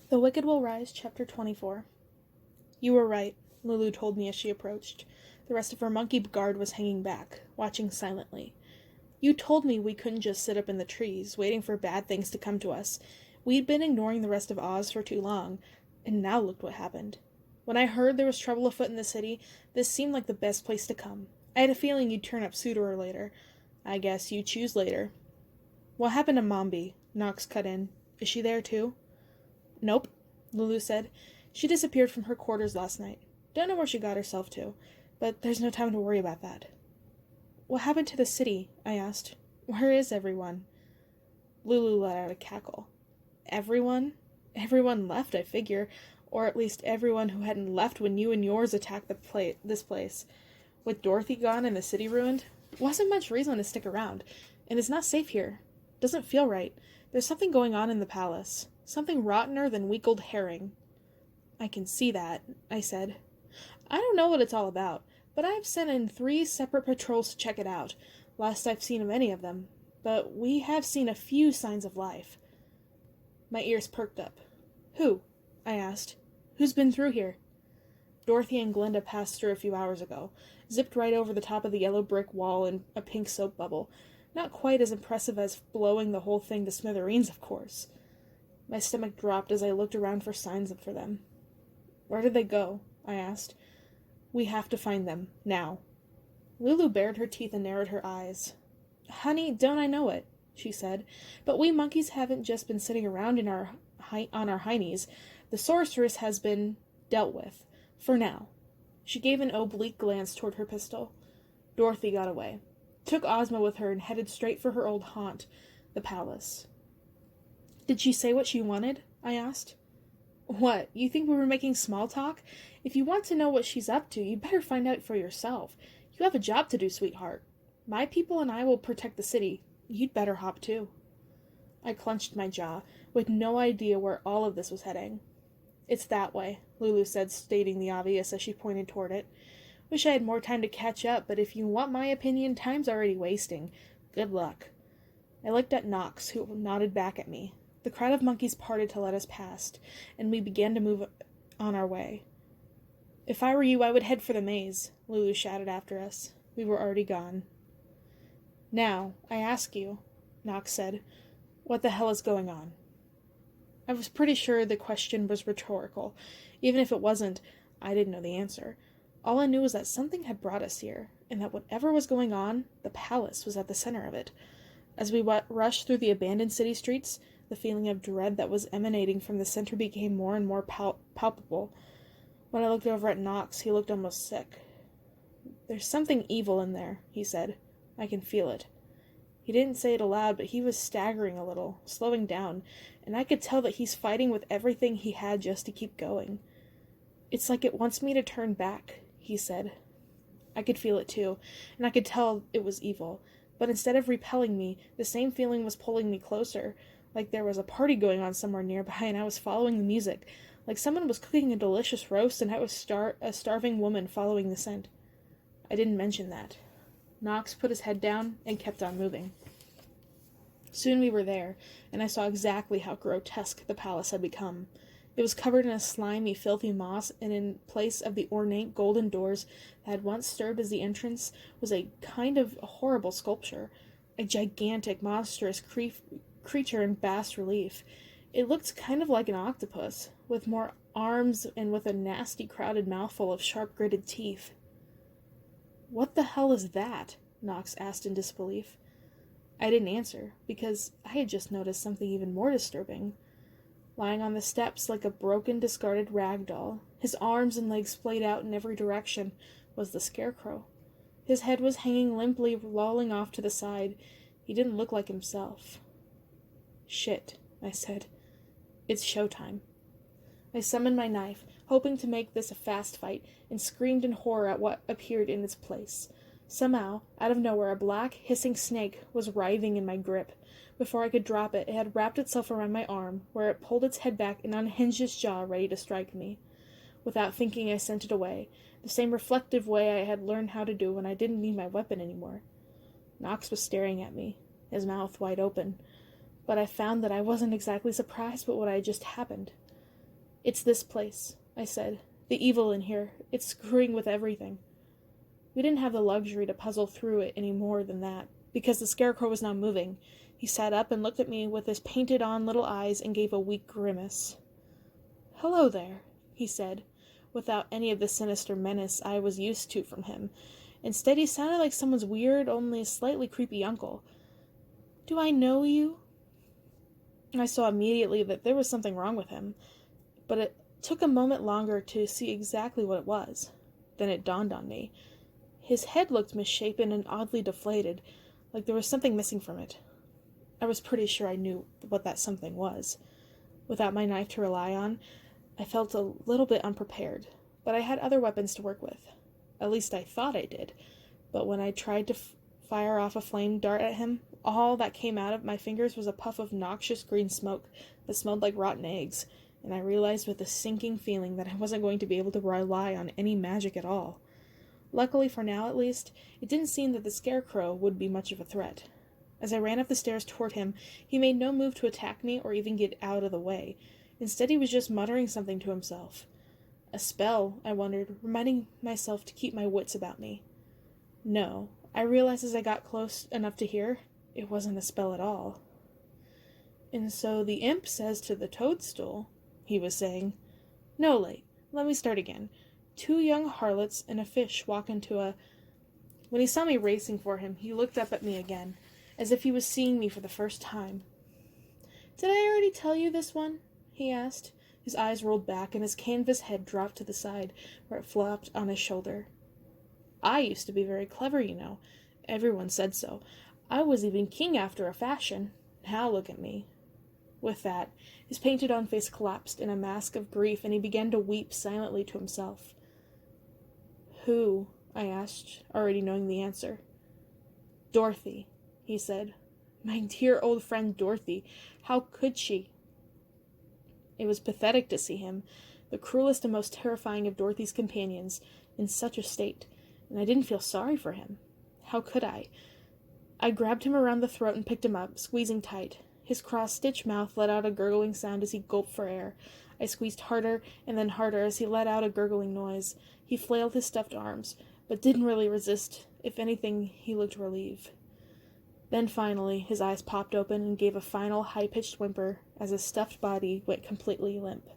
The Wicked Will Rise, Chapter 24. You were right, Lulu told me as she approached. The rest of her monkey guard was hanging back, watching silently. You told me we couldn't just sit up in the trees, waiting for bad things to come to us. We'd been ignoring the rest of Oz for too long, and now looked what happened. When I heard there was trouble afoot in the city, this seemed like the best place to come. I had a feeling you'd turn up sooner or later. I guess you choose later. What happened to Mombi? Knox cut in. Is she there too? Nope, Lulu said. She disappeared from her quarters last night. Don't know where she got herself to, but there's no time to worry about that. What happened to the city? I asked. Where is everyone? Lulu let out a cackle. Everyone? Everyone left, I figure, or at least everyone who hadn't left when you and yours attacked this place. With Dorothy gone and the city ruined, wasn't much reason to stick around, and it's not safe here. Doesn't feel right. There's something going on in the palace. Something rottener than week old herring. I can see that, I said. I don't know what it's all about, but I've sent in 3 separate patrols to check it out, last I've seen of any of them. But we have seen a few signs of life. My ears perked up. Who? I asked. Who's been through here? Dorothy and Glinda passed through a few hours ago, zipped right over the top of the yellow brick wall in a pink soap bubble. Not quite as impressive as blowing the whole thing to smithereens, of course. My stomach dropped as I looked around for signs for them. Where did they go? I asked. We have to find them, now. Lulu bared her teeth and narrowed her eyes. Honey, don't I know it, she said. But we monkeys haven't just been sitting around on our heinies. The sorceress has been dealt with, for now. She gave an oblique glance toward her pistol. Dorothy got away, took Ozma with her, and headed straight for her old haunt, the palace. Did she say what she wanted? I asked. What, you think we were making small talk? If you want to know what she's up to, you better find out for yourself. You have a job to do, sweetheart. My people and I will protect the city. You'd better hop too. I clenched my jaw, with no idea where all of this was heading. It's that way, Lulu said, stating the obvious as she pointed toward it. Wish I had more time to catch up, but if you want my opinion, time's already wasting. Good luck. I looked at Knox, who nodded back at me. The crowd of monkeys parted to let us past, and we began to move on our way. If I were you, I would head for the maze, Lulu shouted after us. We were already gone. Now, I ask you, Knox said, what the hell is going on? I was pretty sure the question was rhetorical. Even if it wasn't, I didn't know the answer. All I knew was that something had brought us here, and that whatever was going on, the palace was at the center of it. As we rushed through the abandoned city streets, the feeling of dread that was emanating from the center became more and more palpable. When I looked over at Knox, he looked almost sick. There's something evil in there, he said. I can feel it. He didn't say it aloud, but he was staggering a little, slowing down, and I could tell that he's fighting with everything he had just to keep going. It's like it wants me to turn back, he said. I could feel it too, and I could tell it was evil, but instead of repelling me, the same feeling was pulling me closer, like there was a party going on somewhere nearby and I was following the music, like someone was cooking a delicious roast and I was a starving woman following the scent. I didn't mention that. Knox put his head down and kept on moving. Soon we were there, and I saw exactly how grotesque the palace had become. It was covered in a slimy, filthy moss, and in place of the ornate golden doors that had once served as the entrance was a kind of horrible sculpture, a gigantic, monstrous creature in bas relief. It looked kind of like an octopus, with more arms and with a nasty, crowded mouthful of sharp, gritted teeth. What the hell is that? Knox asked in disbelief. I didn't answer, because I had just noticed something even more disturbing. Lying on the steps like a broken, discarded rag doll, his arms and legs splayed out in every direction, was the Scarecrow. His head was hanging limply, lolling off to the side. He didn't look like himself. Shit, I said. It's showtime. I summoned my knife, hoping to make this a fast fight, and screamed in horror at what appeared in its place. Somehow, out of nowhere, a black, hissing snake was writhing in my grip. Before I could drop it, it had wrapped itself around my arm, where it pulled its head back and unhinged its jaw, ready to strike me. Without thinking, I sent it away, the same reflective way I had learned how to do when I didn't need my weapon anymore. Knox was staring at me, his mouth wide open, but I found that I wasn't exactly surprised by what had just happened. It's this place, I said. The evil in here. It's screwing with everything. We didn't have the luxury to puzzle through it any more than that, because the Scarecrow was now moving. He sat up and looked at me with his painted-on little eyes and gave a weak grimace. "Hello there," he said, without any of the sinister menace I was used to from him. Instead, he sounded like someone's weird, only slightly creepy uncle. "Do I know you?" I saw immediately that there was something wrong with him, but it took a moment longer to see exactly what it was. Then it dawned on me. His head looked misshapen and oddly deflated, like there was something missing from it. I was pretty sure I knew what that something was. Without my knife to rely on, I felt a little bit unprepared, but I had other weapons to work with. At least I thought I did, but when I tried to fire off a flame dart at him, all that came out of my fingers was a puff of noxious green smoke that smelled like rotten eggs, and I realized with a sinking feeling that I wasn't going to be able to rely on any magic at all. Luckily, for now at least, it didn't seem that the Scarecrow would be much of a threat. As I ran up the stairs toward him, he made no move to attack me or even get out of the way. Instead, he was just muttering something to himself. A spell, I wondered, reminding myself to keep my wits about me. No, I realized as I got close enough to hear, it wasn't a spell at all. "And so the imp says to the toadstool," he was saying. "No, let me start again. 2 young harlots and a fish walk into a—" When he saw me racing for him, he looked up at me again, as if he was seeing me for the first time. "Did I already tell you this one?" he asked. His eyes rolled back, and his canvas head dropped to the side, where it flopped on his shoulder. "I used to be very clever, you know. Everyone said so. I was even king after a fashion. Now look at me." With that, his painted-on face collapsed in a mask of grief, and he began to weep silently to himself. "Who?" I asked, already knowing the answer. "Dorothy," he said. "My dear old friend Dorothy. How could she?" It was pathetic to see him, the cruelest and most terrifying of Dorothy's companions, in such a state, and I didn't feel sorry for him. How could I? I grabbed him around the throat and picked him up, squeezing tight. His cross-stitched mouth let out a gurgling sound as he gulped for air. I squeezed harder and then harder as he let out a gurgling noise. He flailed his stuffed arms, but didn't really resist. If anything, he looked relieved. Then finally, his eyes popped open and gave a final high-pitched whimper as his stuffed body went completely limp.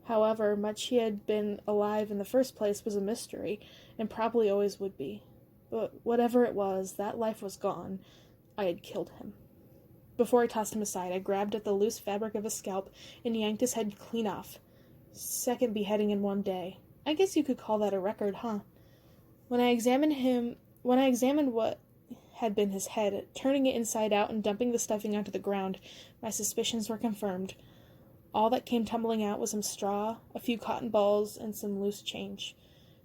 However much he had been alive in the first place was a mystery, and probably always would be. But whatever it was, that life was gone. I had killed him. Before I tossed him aside, I grabbed at the loose fabric of his scalp and yanked his head clean off. 2nd beheading in 1 day. I guess you could call that a record, huh? When I examined what had been his head, turning it inside out and dumping the stuffing onto the ground, my suspicions were confirmed. All that came tumbling out was some straw, a few cotton balls, and some loose change.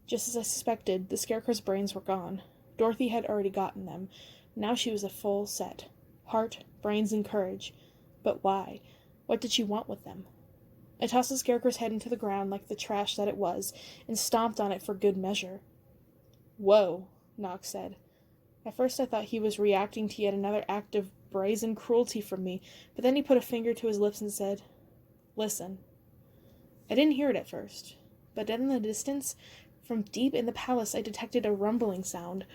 Just as I suspected, the Scarecrow's brains were gone. Dorothy had already gotten them. Now she was a full set. Heart, brains, and courage. But why? What did she want with them? I tossed the Scarecrow's head into the ground like the trash that it was, and stomped on it for good measure. "Whoa," Knox said. At first I thought he was reacting to yet another act of brazen cruelty from me, but then he put a finger to his lips and said, "Listen." I didn't hear it at first, but in the distance, from deep in the palace, I detected a rumbling sound.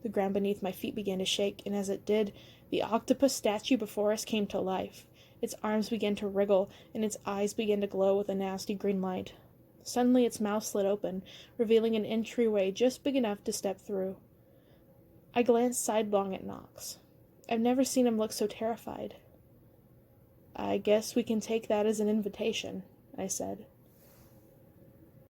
The ground beneath my feet began to shake, and as it did, the octopus statue before us came to life. Its arms began to wriggle, and its eyes began to glow with a nasty green light. Suddenly its mouth slid open, revealing an entryway just big enough to step through. I glanced sidelong at Knox. I've never seen him look so terrified. "I guess we can take that as an invitation," I said.